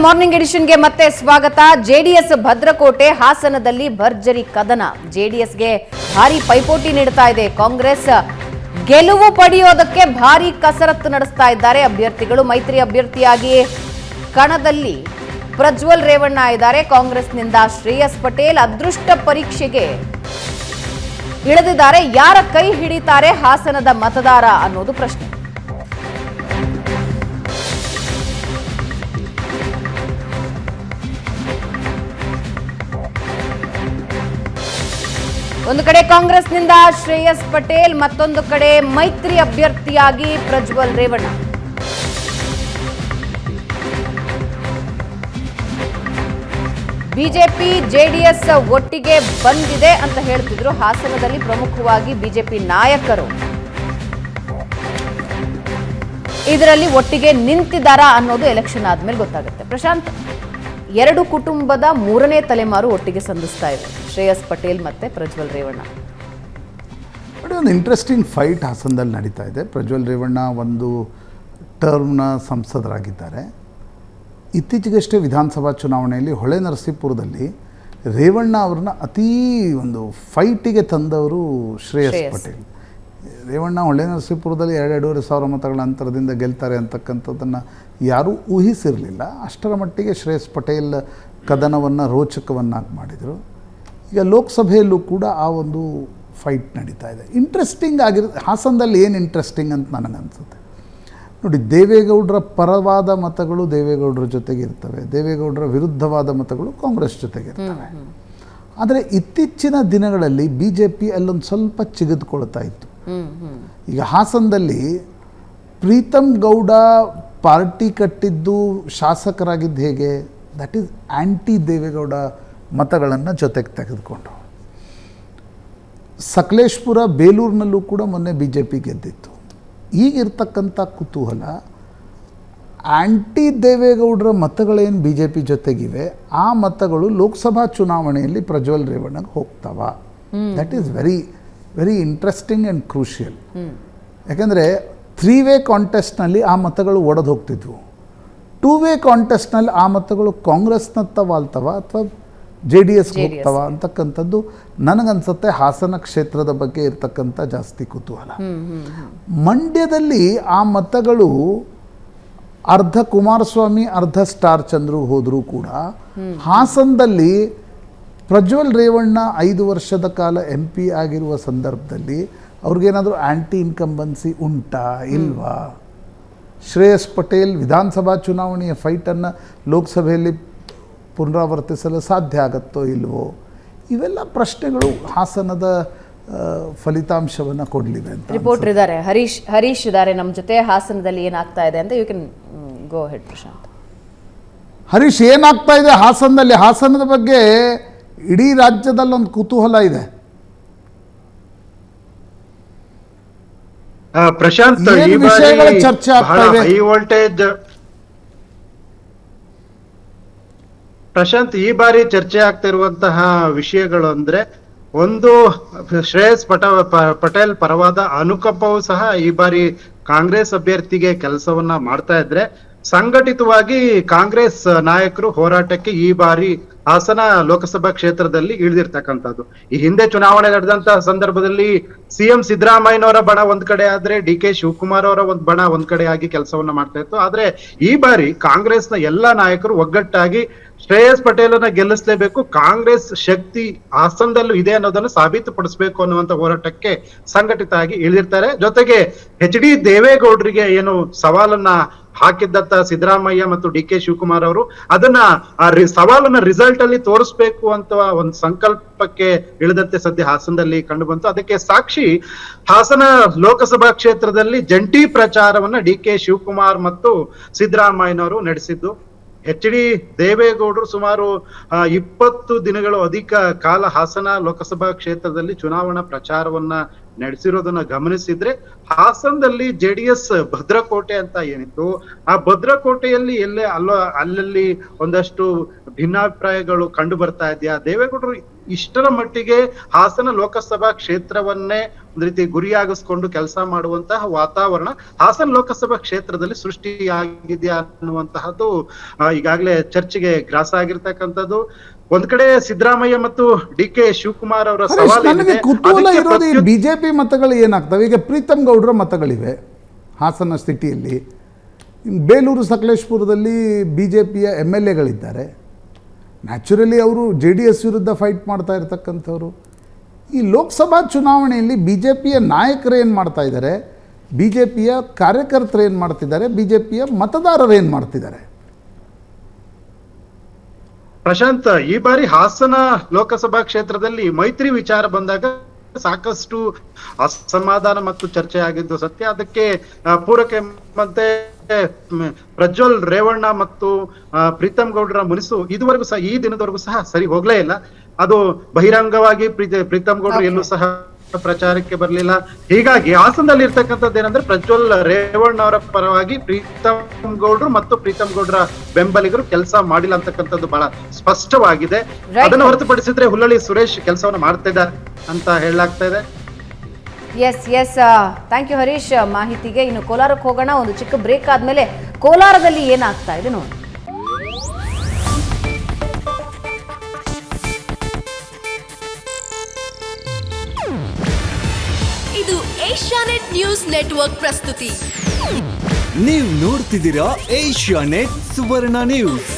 Morning ಎಡಿಷನ್ಗೆ ಮತ್ತೆ ಸ್ವಾಗತ. JDS ಭದ್ರಕೋಟೆ ಹಾಸನದಲ್ಲಿ ಭರ್ಜರಿ ಕದನ. ಜೆಡಿಎಸ್ಗೆ ಭಾರಿ ಪೈಪೋಟಿ ನೀಡುತ್ತಾ ಇದೆ ಕಾಂಗ್ರೆಸ್. ಗೆಲುವು ಪಡೆಯೋದಕ್ಕೆ ಭಾರಿ ಕಸರತ್ತು ನಡೆಸ್ತಾ ಇದ್ದಾರೆ ಅಭ್ಯರ್ಥಿಗಳು. ಮೈತ್ರಿ ಅಭ್ಯರ್ಥಿಯಾಗಿ ಕಣದಲ್ಲಿ ಪ್ರಜ್ವಲ್ ರೇವಣ್ಣ ಇದ್ದಾರೆ. ಕಾಂಗ್ರೆಸ್ನಿಂದ ಶ್ರೇಯಸ್ ಪಟೇಲ್ ಅದೃಷ್ಟ ಪರೀಕ್ಷೆಗೆ ಇಳಿದಿದ್ದಾರೆ. ಯಾರ ಕೈ ಹಿಡಿತಾರೆ ಹಾಸನದ ಮತದಾರ ಅನ್ನೋದು ಪ್ರಶ್ನೆ. ಒಂದು ಕಡೆ ಕಾಂಗ್ರೆಸ್ನಿಂದ ಶ್ರೇಯಸ್ ಪಟೇಲ್, ಮತ್ತೊಂದು ಕಡೆ ಮೈತ್ರಿ ಅಭ್ಯರ್ಥಿಯಾಗಿ ಪ್ರಜ್ವಲ್ ರೇವಣ್ಣ. ಬಿಜೆಪಿ ಜೆಡಿಎಸ್ ಒಟ್ಟಿಗೆ ಬಂದಿದೆ ಅಂತ ಹೇಳ್ತಿದ್ರು. ಹಾಸನದಲ್ಲಿ ಪ್ರಮುಖವಾಗಿ ಬಿಜೆಪಿ ನಾಯಕರು ಇದರಲ್ಲಿ ಒಟ್ಟಿಗೆ ನಿಂತಿದ್ದಾರಾ ಅನ್ನೋದು ಎಲೆಕ್ಷನ್ ಆದ್ಮೇಲೆ ಗೊತ್ತಾಗುತ್ತೆ. ಪ್ರಶಾಂತ್, ಎರಡು ಕುಟುಂಬದ ಮೂರನೇ ತಲೆಮಾರು ಒಟ್ಟಿಗೆ ಸಂಧಿಸ್ತಾ ಇದೆ, ಶ್ರೇಯಸ್ ಪಟೇಲ್ ಮತ್ತೆ ಪ್ರಜ್ವಲ್ ರೇವಣ್ಣ. ಒಂದು ಇಂಟ್ರೆಸ್ಟಿಂಗ್ ಫೈಟ್ ಹಾಸನದಲ್ಲಿ ನಡೀತಾ ಇದೆ. ಪ್ರಜ್ವಲ್ ರೇವಣ್ಣ ಒಂದು ಟರ್ಮ್ನ ಸಂಸದರಾಗಿದ್ದಾರೆ. ಇತ್ತೀಚೆಗಷ್ಟೇ ವಿಧಾನಸಭಾ ಚುನಾವಣೆಯಲ್ಲಿ ಹೊಳೆ ನರಸೀಪುರದಲ್ಲಿ ರೇವಣ್ಣ ಅವ್ರನ್ನ ಅತೀ ಒಂದು ಫೈಟಿಗೆ ತಂದವರು ಶ್ರೇಯಸ್ ಪಟೇಲ್. ರೇವಣ್ಣ ಹೊಳೆ ನರಸೀಪುರದಲ್ಲಿ 2,500 ಮತಗಳ ಅಂತರದಿಂದ ಗೆಲ್ತಾರೆ ಅಂತಕ್ಕಂಥದ್ದನ್ನು ಯಾರೂ ಊಹಿಸಿರಲಿಲ್ಲ. ಅಷ್ಟರ ಮಟ್ಟಿಗೆ ಶ್ರೇಯಸ್ ಪಟೇಲ್ ಕದನವನ್ನು ರೋಚಕವನ್ನಾಗಿ ಮಾಡಿದರು. ಈಗ ಲೋಕಸಭೆಯಲ್ಲೂ ಕೂಡ ಆ ಒಂದು ಫೈಟ್ ನಡೀತಾ ಇದೆ. ಇಂಟ್ರೆಸ್ಟಿಂಗ್ ಹಾಸನದಲ್ಲಿ ಏನು ಇಂಟ್ರೆಸ್ಟಿಂಗ್ ಅಂತ ನನಗನ್ಸುತ್ತೆ ನೋಡಿ, ದೇವೇಗೌಡರ ಪರವಾದ ಮತಗಳು ದೇವೇಗೌಡರ ಜೊತೆಗೆ ಇರ್ತವೆ, ದೇವೇಗೌಡರ ವಿರುದ್ಧವಾದ ಮತಗಳು ಕಾಂಗ್ರೆಸ್ ಜೊತೆಗೆ ಇರ್ತವೆ. ಆದರೆ ಇತ್ತೀಚಿನ ದಿನಗಳಲ್ಲಿ ಬಿ ಜೆ ಪಿ ಅಲ್ಲೊಂದು ಸ್ವಲ್ಪ ಚಿಗಿದುಕೊಳ್ತಾ ಇತ್ತು. ಈಗ ಹಾಸನದಲ್ಲಿ ಪ್ರೀತಮ್ ಗೌಡ ಪಾರ್ಟಿ ಕಟ್ಟಿದ್ದು ಶಾಸಕರಾಗಿದ್ದು ಹೇಗೆ, ದಟ್ ಈಸ್ ಆ್ಯಂಟಿ ದೇವೇಗೌಡ ಮತಗಳನ್ನು ಜೊತೆಗೆ ತೆಗೆದುಕೊಂಡು. ಸಕಲೇಶ್ಪುರ ಬೇಲೂರಿನಲ್ಲೂ ಕೂಡ ಮೊನ್ನೆ ಬಿ ಜೆ ಪಿ ಗೆದ್ದಿತ್ತು. ಈಗಿರ್ತಕ್ಕಂಥ ಕುತೂಹಲ, ಆ್ಯಂಟಿ ದೇವೇಗೌಡರ ಮತಗಳೇನು ಬಿ ಜೆ ಪಿ ಜೊತೆಗಿವೆ, ಆ ಮತಗಳು ಲೋಕಸಭಾ ಚುನಾವಣೆಯಲ್ಲಿ ಪ್ರಜ್ವಲ್ ರೇವಣ್ಣಗೆ ಹೋಗ್ತಾವ. That is very very interesting and crucial. ಯಾಕೆಂದರೆ 3 ವೇ ಕಾಂಟೆಸ್ಟ್ನಲ್ಲಿ ಆ ಮತಗಳು ಒಡೆದು ಹೋಗ್ತಿದ್ವು. 2 ವೇ ಕಾಂಟೆಸ್ಟ್ನಲ್ಲಿ ಆ ಮತಗಳು ಕಾಂಗ್ರೆಸ್ನತ್ತ ವಾಲ್ತವ ಅಥವಾ ಜೆ ಡಿ ಎಸ್ಗೆ ಹೋಗ್ತವ ಅಂತಕ್ಕಂಥದ್ದು ನನಗನ್ಸುತ್ತೆ ಹಾಸನ ಕ್ಷೇತ್ರದ ಬಗ್ಗೆ ಇರ್ತಕ್ಕಂಥ ಜಾಸ್ತಿ ಕುತೂಹಲ. ಮಂಡ್ಯದಲ್ಲಿ ಆ ಮತಗಳು ಅರ್ಧ ಕುಮಾರಸ್ವಾಮಿ ಅರ್ಧ ಸ್ಟಾರ್ ಚಂದ್ರು ಹೋದರೂ ಕೂಡ ಹಾಸನದಲ್ಲಿ ಪ್ರಜ್ವಲ್ ರೇವಣ್ಣ 5 ವರ್ಷದ ಕಾಲ MP ಆಗಿರುವ ಸಂದರ್ಭದಲ್ಲಿ ಅವ್ರಿಗೇನಾದರೂ ಆ್ಯಂಟಿ ಇನ್ಕಂಬನ್ಸಿ ಉಂಟಾ ಇಲ್ವಾ? ಶ್ರೇಯಸ್ ಪಟೇಲ್ ವಿಧಾನಸಭಾ ಚುನಾವಣೆಯ ಫೈಟನ್ನು ಲೋಕಸಭೆಯಲ್ಲಿ ಪುನರಾವರ್ತಿಸಲು ಸಾಧ್ಯ ಆಗುತ್ತೋ ಇಲ್ವೋ? ಇವೆಲ್ಲ ಪ್ರಶ್ನೆಗಳು ಹಾಸನದ ಫಲಿತಾಂಶವನ್ನು ಕೊಡಲಿವೆ ಅಂತ. ರಿಪೋರ್ಟರ್ ಇದ್ದಾರೆ, ಹರೀಶ್ ಇದ್ದಾರೆ ನಮ್ಮ ಜೊತೆ. ಹಾಸನದಲ್ಲಿ ಏನಾಗ್ತಾ ಇದೆ ಅಂತ you can go head Prashant. Harish, ಏನಾಗ್ತಾ ಇದೆ ಹಾಸನದಲ್ಲಿ? ಹಾಸನದ ಬಗ್ಗೆ ಇಡೀ ರಾಜ್ಯದಲ್ಲಿ ಒಂದು ಕುತೂಹಲ ಇದೆ. ಪ್ರಶಾಂತ್, ಈ ವಿಷಯಗಳ ಚರ್ಚೆ ಆಗ್ತಾ ಇದೆ. ಹೈ ವೋಲ್ಟೇಜ್ ಪ್ರಶಾಂತ್, ಈ ಬಾರಿ ಚರ್ಚೆ ಆಗ್ತಿರುವಂತಹ ವಿಷಯಗಳು ಅಂದ್ರೆ, ಒಂದು ಶ್ರೇಯಸ್ ಪಟೇಲ್ ಪರವಾದ ಅನುಕಂಪವೂ ಸಹ ಈ ಬಾರಿ ಕಾಂಗ್ರೆಸ್ ಅಭ್ಯರ್ಥಿಗೆ ಕೆಲಸವನ್ನ ಮಾಡ್ತಾ ಇದ್ರೆ, ಸಂಘಟಿತವಾಗಿ ಕಾಂಗ್ರೆಸ್ ನಾಯಕರು ಹೋರಾಟಕ್ಕೆ ಈ ಬಾರಿ ಹಾಸನ ಲೋಕಸಭಾ ಕ್ಷೇತ್ರದಲ್ಲಿ ಇಳಿದಿರ್ತಕ್ಕಂಥದ್ದು. ಈ ಹಿಂದೆ ಚುನಾವಣೆ ನಡೆದಂತಹ ಸಂದರ್ಭದಲ್ಲಿ CM ಸಿದ್ದರಾಮಯ್ಯನವರ ಬಣ ಒಂದ್ ಕಡೆ ಆದ್ರೆ, DK ಶಿವಕುಮಾರ್ ಅವರ ಒಂದ್ ಬಣ ಒಂದ್ ಕಡೆ ಆಗಿ ಕೆಲಸವನ್ನ ಮಾಡ್ತಾ ಇತ್ತು. ಆದ್ರೆ ಈ ಬಾರಿ ಕಾಂಗ್ರೆಸ್ನ ಎಲ್ಲಾ ನಾಯಕರು ಒಗ್ಗಟ್ಟಾಗಿ ಶ್ರೇಯಸ್ ಪಟೇಲನ್ನ ಗೆಲ್ಲಿಸಲೇಬೇಕು, ಕಾಂಗ್ರೆಸ್ ಶಕ್ತಿ ಹಾಸನದಲ್ಲೂ ಇದೆ ಅನ್ನೋದನ್ನು ಸಾಬೀತುಪಡಿಸಬೇಕು ಅನ್ನುವಂತ ಹೋರಾಟಕ್ಕೆ ಸಂಘಟಿತ ಆಗಿ ಇಳಿದಿರ್ತಾರೆ. ಜೊತೆಗೆ HD ದೇವೇಗೌಡರಿಗೆ ಏನು ಸವಾಲನ್ನ ಹಾಕಿದ್ದಂತ ಸಿದ್ದರಾಮಯ್ಯ ಮತ್ತು DK ಶಿವಕುಮಾರ್ ಅವರು ಅದನ್ನ ಸವಾಲನ್ನ ರಿಸಲ್ಟ್ ಅಲ್ಲಿ ತೋರಿಸ್ಬೇಕು ಅಂತ ಒಂದು ಸಂಕಲ್ಪಕ್ಕೆ ಇಳಿದಂತೆ ಸದ್ಯ ಹಾಸನದಲ್ಲಿ ಕಂಡು ಬಂತು. ಅದಕ್ಕೆ ಸಾಕ್ಷಿ ಹಾಸನ ಲೋಕಸಭಾ ಕ್ಷೇತ್ರದಲ್ಲಿ ಜಂಟಿ ಪ್ರಚಾರವನ್ನ DK ಶಿವಕುಮಾರ್ ಮತ್ತು ಸಿದ್ದರಾಮಯ್ಯನವರು ನಡೆಸಿದ್ದು. HD ದೇವೇಗೌಡರು ಸುಮಾರು 20 ದಿನಗಳು ಅಧಿಕ ಕಾಲ ಹಾಸನ ಲೋಕಸಭಾ ಕ್ಷೇತ್ರದಲ್ಲಿ ಚುನಾವಣಾ ಪ್ರಚಾರವನ್ನ ನಡೆಸಿರೋದನ್ನ ಗಮನಿಸಿದ್ರೆ, ಹಾಸನದಲ್ಲಿ JDS ಭದ್ರಕೋಟೆ ಅಂತ ಏನಿತ್ತು, ಆ ಭದ್ರಕೋಟೆಯಲ್ಲಿ ಅಲ್ಲಲ್ಲಿ ಒಂದಷ್ಟು ಭಿನ್ನಾಭಿಪ್ರಾಯಗಳು ಕಂಡು ಬರ್ತಾ ಇದೆಯಾ? ದೇವೇಗೌಡರು ಇಷ್ಟರ ಮಟ್ಟಿಗೆ ಹಾಸನ ಲೋಕಸಭಾ ಕ್ಷೇತ್ರವನ್ನೇ ಒಂದು ರೀತಿ ಗುರಿಯಾಗಿಸ್ಕೊಂಡು ಕೆಲಸ ಮಾಡುವಂತಹ ವಾತಾವರಣ ಹಾಸನ ಲೋಕಸಭಾ ಕ್ಷೇತ್ರದಲ್ಲಿ ಸೃಷ್ಟಿಯಾಗಿದೆಯಾ ಅನ್ನುವಂತಹದ್ದು ಈಗಾಗಲೇ ಚರ್ಚೆಗೆ ಗ್ರಾಸ ಆಗಿರ್ತಕ್ಕಂಥದ್ದು. ಒಂದ್ ಕಡೆ ಸಿದ್ದರಾಮಯ್ಯ ಮತ್ತು ಡಿ.ಕೆ. ಶಿವಕುಮಾರ್ ಅವರ ಹರೀಶ್, ಸವಾಲು ನನಗೆ ಏನಿದೆ, ಕುತೂಹಲ ಅದಕ್ಕೆ ಇರೋದು ಈ ಪ್ರತ್ಯುತ್ತರ ಬಿಜೆಪಿ ಮತಗಳು ಏನಾಗ್ತವೆ. ಈಗ ಪ್ರೀತಮ್ ಗೌಡ್ರ ಮತಗಳಿವೆ ಹಾಸನ ಸಿಟಿಯಲ್ಲಿ, ಬೇಲೂರು ಸಕಲೇಶ್ಪುರದಲ್ಲಿ BJPಯ MLAಗಳಿದ್ದಾರೆ. ನ್ಯಾಚುರಲಿ ಅವರು JDS ವಿರುದ್ಧ ಫೈಟ್ ಮಾಡ್ತಾ ಇರ್ತಕ್ಕಂಥವ್ರು. ಈ ಲೋಕಸಭಾ ಚುನಾವಣೆಯಲ್ಲಿ BJPಯ ನಾಯಕರು ಏನು ಮಾಡ್ತಾ ಇದ್ದಾರೆ, BJPಯ ಕಾರ್ಯಕರ್ತರು ಏನು ಮಾಡ್ತಿದ್ದಾರೆ, BJPಯ ಮತದಾರರು ಏನು ಮಾಡ್ತಿದ್ದಾರೆ? ಪ್ರಶಾಂತ್, ಈ ಬಾರಿ ಹಾಸನ ಲೋಕಸಭಾ ಕ್ಷೇತ್ರದಲ್ಲಿ ಮೈತ್ರಿ ವಿಚಾರ ಬಂದಾಗ ಸಾಕಷ್ಟು ಅಸಮಾಧಾನ ಮತ್ತು ಚರ್ಚೆ ಆಗಿದ್ದು ಸತ್ಯ. ಅದಕ್ಕೆ ಪೂರಕ ಮತ್ತೆ ಪ್ರಜ್ವಲ್ ರೇವಣ್ಣ ಮತ್ತು ಪ್ರೀತಮ್ ಗೌಡ್ರ ಮುನಿಸು ಇದುವರೆಗೂ ಸಹ ಈ ದಿನದವರೆಗೂ ಸಹ ಸರಿ ಹೋಗ್ಲೇ ಇಲ್ಲ. ಅದು ಬಹಿರಂಗವಾಗಿ ಪ್ರೀತಮ್ ಗೌಡ್ರು ಎಲ್ಲೂ ಸಹ ಪ್ರಚಾರಕ್ಕೆ ಬರಲಿಲ್ಲ. ಹೀಗಾಗಿ ಹಾಸನದಲ್ಲಿ ಇರ್ತಕ್ಕಂಥದ್ದು ಏನಂದ್ರೆ ಪ್ರಜ್ವಲ್ ರೇವಣ್ಣ ಅವರ ಪರವಾಗಿ ಪ್ರೀತಮ್ ಗೌಡ್ರು ಮತ್ತು ಪ್ರೀತಮ್ ಗೌಡ್ರ ಬೆಂಬಲಿಗರು ಕೆಲಸ ಮಾಡಿಲ್ಲ ಅಂತಕ್ಕಂಥದ್ದು ಬಹಳ ಸ್ಪಷ್ಟವಾಗಿದೆ. ಅದನ್ನು ಹೊರತುಪಡಿಸಿದ್ರೆ ಹುಲ್ಲಳ್ಳಿ ಸುರೇಶ್ ಕೆಲಸವನ್ನು ಮಾಡ್ತಾ ಇದ್ದಾರೆ ಅಂತ ಹೇಳಲಾಗ್ತಾ ಇದೆ. ಎಸ್ ಥ್ಯಾಂಕ್ ಯು ಹರೀಶ್ ಮಾಹಿತಿಗೆ. ಇನ್ನು ಕೋಲಾರಕ್ಕೆ ಹೋಗೋಣ. ಒಂದು ಚಿಕ್ಕ ಬ್ರೇಕ್ ಆದ್ಮೇಲೆ ಕೋಲಾರದಲ್ಲಿ ಏನಾಗ್ತಾ ಇದೆ ನೋಡಿ. ಇದು ಏಷ್ಯಾನೆಟ್ ನ್ಯೂಸ್ ನೆಟ್ವರ್ಕ್ ಪ್ರಸ್ತುತಿ. ನೀವು ನೋಡ್ತಿದ್ದೀರಾ ಏಷ್ಯಾನೆಟ್ ಸುವರ್ಣ ನ್ಯೂಸ್.